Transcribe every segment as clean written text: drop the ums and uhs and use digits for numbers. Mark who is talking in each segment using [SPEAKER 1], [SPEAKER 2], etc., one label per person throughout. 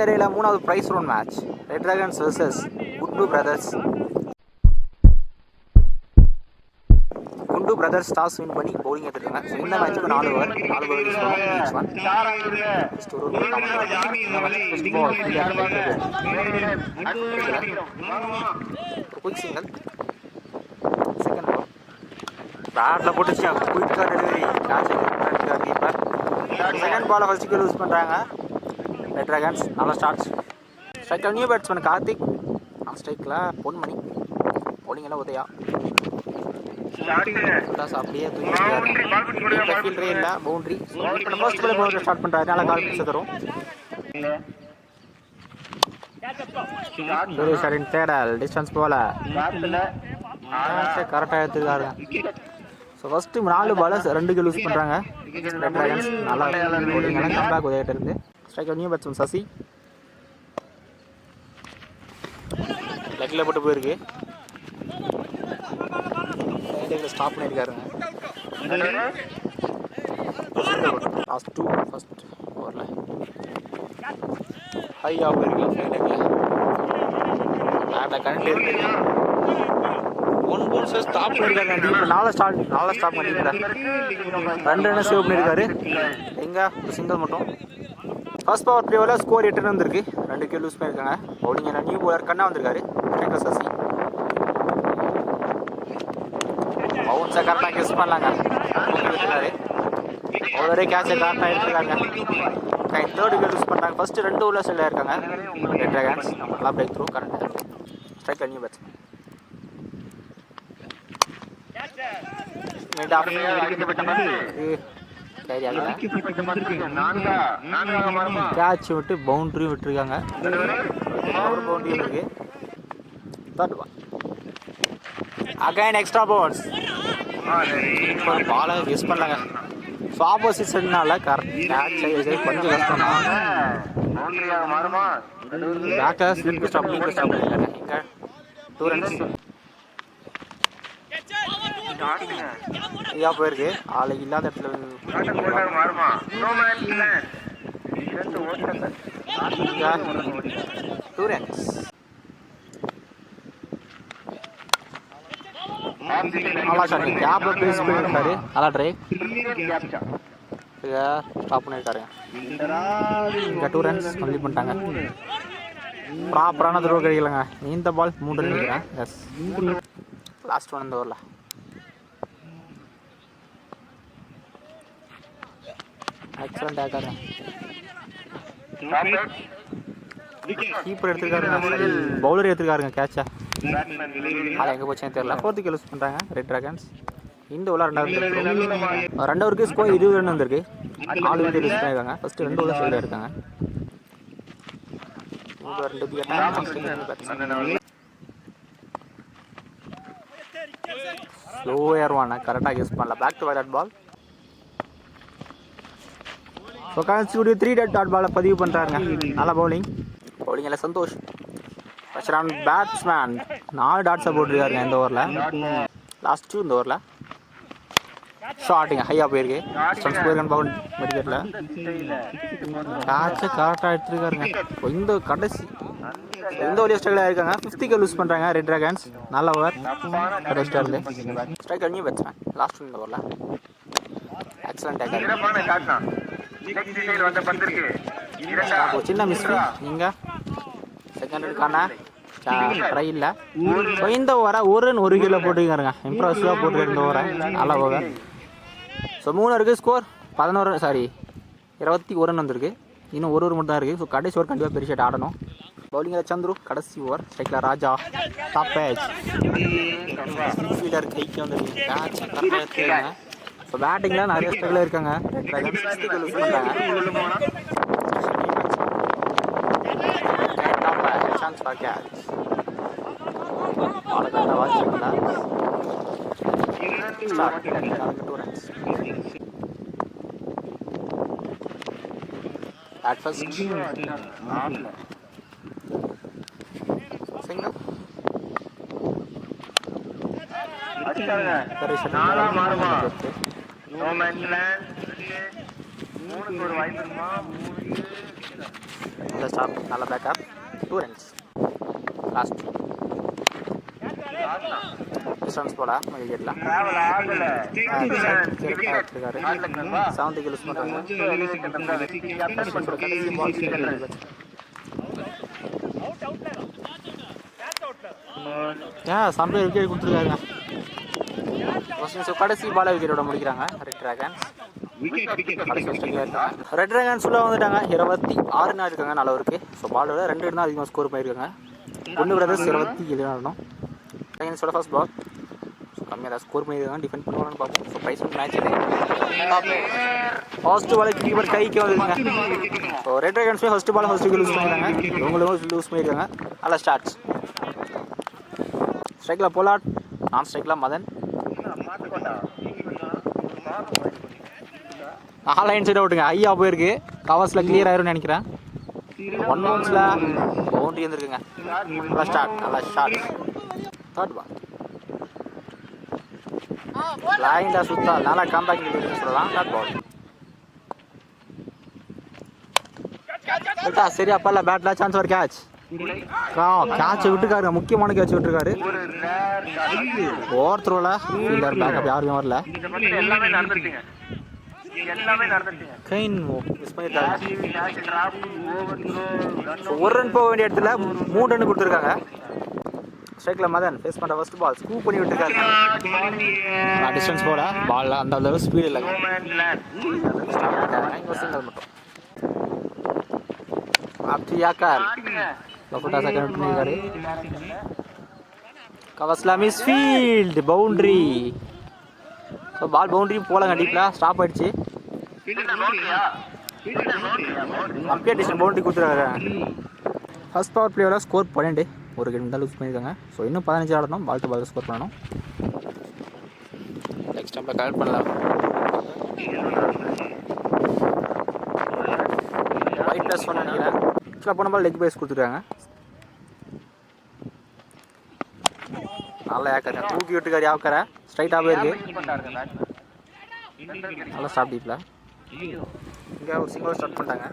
[SPEAKER 1] இந்த டேல மூணாவது prize round match red dragons versus Gundu brothers. Gundu brothers toss win பண்ணி பவுலிங் எடுத்துருக்காங்க. ஸோ இந்த மேட்ச்சுக்கு 4 ஓவர் யூஸ் பண்ணுவோம். Each one quick single. Second over பேட்டில் போட்டுச்சு குயிக் கார்டு டெலிவரி கேட்ச் கீப்பர். செகண்ட் பாலை ஃபர்ஸ்ட் யூஸ் பண்ணுறாங்க ரெட் டிராகன்ஸ். நல்லா ஸ்டார்ட்ஸ். ஸ்ட்ரைக்கில் நியூ பேட்ஸ்மேன் கார்த்திக். ஸ்ட்ரைக்கில் பொன்மணி. பவுலிங் எல்லாம் உதயா. அப்படியே தூக்கி இல்லை பவுண்டரி. இப்போ ஃபர்ஸ்ட் பால் பவுண்டரி ஸ்டார்ட் பண்ணுறாரு. நல்லா கால் பிடிச்சி தரும். சுரேஷரின் தேடல் டிஸ்டன்ஸ் போல கரெக்டாக எடுத்துக்காரு. ஸோ ஃபஸ்ட்டு 4 பால் 2 யூஸ் பண்ணுறாங்க ரெட் டிராகன்ஸ். நல்லா கம்பேக் உதவிட்டு இருந்து. Striker new batsman Sasi. லெக்கில் போட்டு போயிருக்கு. ஸ்டாப் பண்ணியிருக்காருங்க. லாஸ்ட் 2 ஃபர்ஸ்ட் ஓவரில் ஹையாக போயிருக்கு. பேட்டில் கரண்ட் இருக்கு. 1 பவுன்ஸ் ஸ்டாப் பண்ணியிருக்காங்க. டீப்பில் 4 ஸ்டாப் பண்ணியிருக்காரு. 2 ரன் சேவ் பண்ணியிருக்காரு. எங்கே ஒரு சிங்கிள் மட்டும். ஃபர்ஸ்ட் பவர் பிளேவில் ஸ்கோர் 8 வந்திருக்கு. 2 விக்கெட் லூஸ் பண்ணியிருக்காங்க. பவுலிங் நியூ பவுலர் கண்ணா வந்திருக்காரு. ஸ்ட்ரைக்கர் சசி. பவுன்ஸை கரெக்டாக யூஸ் பண்ணலாங்க. ஒரே கேட்சை கரெக்டாக எடுத்துருக்காங்க. தேர்ட் விக்கெட் யூஸ் பண்ணுறாங்க. ஃபர்ஸ்ட்டு 2 ஓவரில் செல் ஆயிருக்காங்க ரெட் டிராகன்ஸ். நல்லா பிரேக் த்ரூ கரெக்டாக. Striker new batsman. கேட்ச் விட்டு பவுண்டரி விட்டுருக்காங்க. ஒரு பவுண்டரி இருக்கு. Third ball again extra bounce. ஒரு பாலை யூஸ் பண்ணலாங்க. ஸோ ஆப்போசிட் சைட்னால கேட்ச் கொஞ்சம் கஷ்டம் தான். பேக்கர் ஸ்லிப் ஸ்டாப் பண்ணியிருக்காங்க. இங்கே 2 ரன்ஸ் ஐயா போயிருக்கு. ஆளு இல்லாத இடத்துல 2 ரன்ஸ். நல்லா ஷாட். கேப்ல பேஸ் பண்ணியிருக்காரு. நல்லா ட்ரைவ். ஸ்டாப் பண்ணியிருக்காரு. இங்கே 2 ரன்ஸ் கம்ப்ளீட் பண்ணிட்டாங்க. ப்ராப்பரான த்ரோ கிடைக்கலங்க. இந்த பால் 3 ரன் நினைக்கிறேன். எஸ் லாஸ்ட் ஒன் இந்த ஓவரில். எக்ஸலண்ட் ஆக்காரு. கீப்பர் எடுத்துருக்காருங்க. பவுலர் எடுத்துருக்காருங்க கேட்சா. அது எங்கே போச்சுன்னு தெரியல. 4th விக்கெட் யூஸ் பண்ணுறாங்க ரெட் டிராகன்ஸ். இந்த ஓவர் 2 ஓவருக்கு ஸ்கோர் 20 ரன் வந்திருக்கு. 4 விக்கெட் யூஸ் பண்ணியிருக்காங்க. ஃபஸ்ட்டு 2 ஓவர் சைடில் இருக்காங்க. 2 விக்கெட் ஸ்லோ ஏறுவான கரெக்டாக யூஸ் பண்ணல. Back to wide ball. So consecutive 3 dot பாலை பதிவு பண்ணுறாருங்க. நல்லா பவுலிங் எல்லாம் சந்தோஷ். ஃபர்ஸ்ட் ரவுண்ட் பேட்ஸ்மேன் 4 டாட்ஸை போட்டுருக்காருங்க இந்த ஓவரில். லாஸ்ட் 2 இந்த ஓவரில். ஷாட்டிங்க ஹையாக போயிருக்கு. ஸ்டம்ஸ் போயிருக்கான்னு பவுன் மெடிக்கெட்டில். கேட்சை கரெக்டாக எடுத்துருக்காருங்க. இந்த கடைசி இந்த ஓவர் ஸ்ட்ரைக்கில் இருக்காங்க. 5th விக்கெட் லூஸ் பண்ணுறாங்க ரெட் டிராகன்ஸ். நல்ல ஓவர் கடைசியாக இருந்து. ஸ்ட்ரைக்கர் நியூ பேட்ஸ்மேன் லாஸ்ட் இந்த ஓவரில். எக்ஸலண்ட் டேக்கர். சின்ன மிஸ். இங்கே செகண்ட் எடுக்கான ட்ரை இல்லை. இந்த ஓவரை 1 ரன் 1 விக்கெட்டில் போட்டுருக்காருங்க. இம்ப்ரெசிவாக போட்டுருக்காரு இந்த ஓவரை. நல்ல ஓவர். ஸோ 3 இருக்குது. ஸ்கோர் 21 ரன் வந்திருக்கு. இன்னும் 1 ஓவர் மட்டும் தான் இருக்குது. ஸோ கடைசி ஓவர் கண்டிப்பாக பெரிய ஷாட் ஆடணும். பவுலிங்கில் சந்துரு கடைசி ஓவர். ஸ்ட்ரைக்கில் ராஜா. டாப் பேட்ச் ஃபீல்டர் கைக்கு வந்துருக்கு. கேட்ச் கரெக்டாக எடுத்துருக்காங்க. ஸோ பேட்டிங்கில் நிறைய ஸ்ட்ரைக்கில் இருக்காங்க red dragons. 6th wicket use பண்ணுறாங்க. Chance for catch. பாலக்கார வாட்சிங்களா 2 ரன்ஸ். At first single. நல்ல ஸ்டாப், நல்ல பேக்கப். 2 ரன்ஸ். லாஸ்ட் டிஸ்டன்ஸ் போல விக்கெட்லாம் 70 யூஸ் பண்ணுறாங்க. சம்பளம் விக்கெட் கொடுத்துருக்காருங்க. கடைசி பாலை விக்கெட்டோட முடிக்கிறாங்க ரெட் டிராகன்ஸ். ரெட் டிராகன்ஸ் உள்ள வந்துட்டாங்க. 26 இருக்காங்க நல்ல இருக்கு. ஸோ பாலோட 2 தான் அதிகமாக ஸ்கோர் பண்ணியிருக்காங்க. ஒன்று பிரதர்ஸ் 27 ஆடணும். டிராகன்ஸோட ஃபர்ஸ்ட் பால் கம்மியாக தான் ஸ்கோர் பண்ணியிருக்காங்க. டிஃபெண்ட் பண்ணுவாங்கன்னு பார்ப்போம். So prize match first ball keeper கைக்கு வந்துருக்காங்க. ஸோ ரெட் டிராகன்ஸுமே ஃபர்ஸ்ட் பால் ஃபர்ஸ்ட் லூஸ் பண்ணியிருக்காங்க. இவங்களும் லூஸ் பண்ணியிருக்காங்க. நல்லா ஸ்டார்ட்ஸ். ஸ்ட்ரைக்கில் போலாட், நான் ஸ்ட்ரைக்கில் மதன். 4 லைன் சைடு விட்டுங்க. ஐயா போயிருக்கு. கவர்ஸில் கிளியர் ஆயிரும்னு நினைக்கிறேன். 1 பவுன்ஸில் பவுண்டரி வந்துருக்குங்க. நல்லா ஸ்டார்ட், நல்லா ஷார்ட். தேர்ட் பால் லைனில் சுத்தா நல்லா கம்பேக் சொல்லலாம். தேர்ட் பால் சரியா பல்ல பேட்டில் சான்ஸ் ஒரு கேட்ச். கேட்சை விட்டுருக்காருங்க. முக்கியமான கேட்ச் விட்டுருக்காரு. ஓவர் த்ரோவில் ஃபீல்டர் பேக்கப் யாருமே வரல. ஒரு ரன் போக வேண்டிய இடத்துல 3 ரன் கொடுத்துருக்காங்க. ஸ்ட்ரைக்கில் மதன் ஃபேஸ் பண்ணுற ஃபர்ஸ்ட் பால் ஸ்கூப் பண்ணி விட்டுருக்காரு. டிஸ்டன்ஸ் போட பால் அந்த அளவு ஸ்பீடு இல்லைங்க. சிங்கிள் மட்டும் அப்படியாக்கார் செகண்ட் பண்ணியிருக்காரு. கவஸ்லா miss field boundary. So ball boundary போலங்க. டீப்பில் ஸ்டாப் ஆயிடுச்சு. அம்பியர் டிஸ்டன் பவுண்ட்ரி கொடுத்துருக்காரு. ஃபர்ஸ்ட் பவர் பிளேயோட ஸ்கோர் 12. ஒரு கேம் தான் லூஸ் பண்ணியிருக்காங்க. ஸோ இன்னும் 15 ஆடணும். பால் டு பால் ஸ்கோர் பண்ணணும். நெக்ஸ்ட் டைமில் கலெக்ட் பண்ணலாம். ஒயிட் ப்ளஸ் ஒன்று நினைக்கிறேன். ஆக்சுவலாக போன பால் லெக் பேஸ் கொடுத்துருக்காங்க. நல்லா ஏக்கரை தூக்கி விட்டுக்காரு. யாக்கரை ஸ்ட்ரைட்டாக போயிருக்கு. நல்லா ஸ்டாப் டீப்பில். இங்கே ஒரு சிங்கிள் ஸ்டார்ட் பண்ணிட்டாங்க.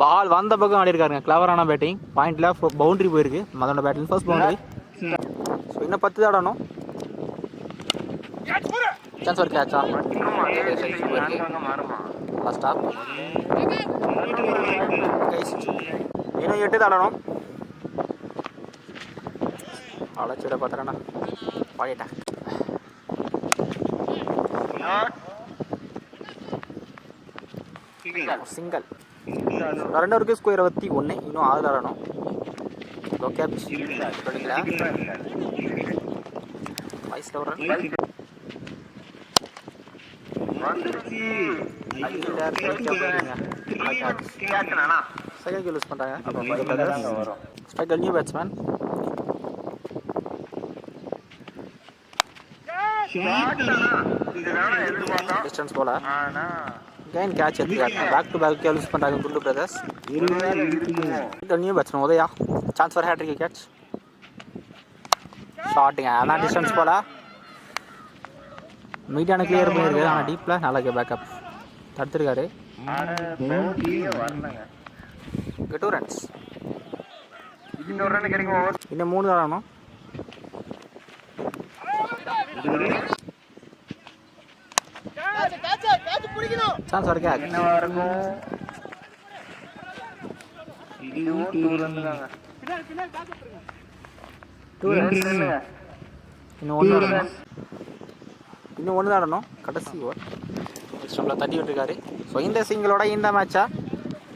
[SPEAKER 1] பால் வந்த பக்கம் ஆடி இருக்காருங்க. கிளவரான பேட்டிங். பாயிண்டில் பவுண்ட்ரி போயிருக்கு. மதனோட பேட்டிங் ஃபர்ஸ்ட் பவுண்ட்ரி. ஸோ இன்னும் 10 தான் ஆடணும். சான்ஸ் ஒரு கேட்சா ஸ்டாப். இன்னும் 8 தான் ஆடணும். அழைச்சிட பார்த்துறேண்ணா பாடிட்டேன். சிங்கிள். 2 ஓவருக்கு ஸ்கோர் 21. இன்னும் 6 ஆடணும். வயசில் ஒரு செகண்ட் யூஸ் பண்ணுறாங்க. Striker new batsman. டிஸ்டன்ஸ் போல கெயின் கேட்ச் எடுத்துக்காரு. பேக் டு பேக் யூஸ் பண்ணுறாங்க Gundu brothers. New batsman Udaya. Chance for hattrick catch. ஷாட்டுங்க. ஆனால் டிஸ்டன்ஸ் போல மீடியான கிளியர் பண்ணியிருக்கு. ஆனால் டீப்பில் நல்லா பேக்கப் தடுத்துருக்காரு. 2 ரன்ஸ். இன்னும் 3 தான் ஆடணும். சான்ஸ் ஒரு கேட்ச். இன்னும் 1 தான் ஆடணும். கடைசி ஓவர் ஸ்டம்பில் தட்டி விட்டுருக்காரு. ஸோ இந்த சிங்கிளோட இந்த மேட்சை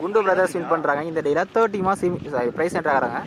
[SPEAKER 1] குண்டு பிரதர்ஸ் வின் பண்ணுறாங்க. இந்த டேயில் 30 ப்ரைஸ் என்ட்ராகிறாங்க.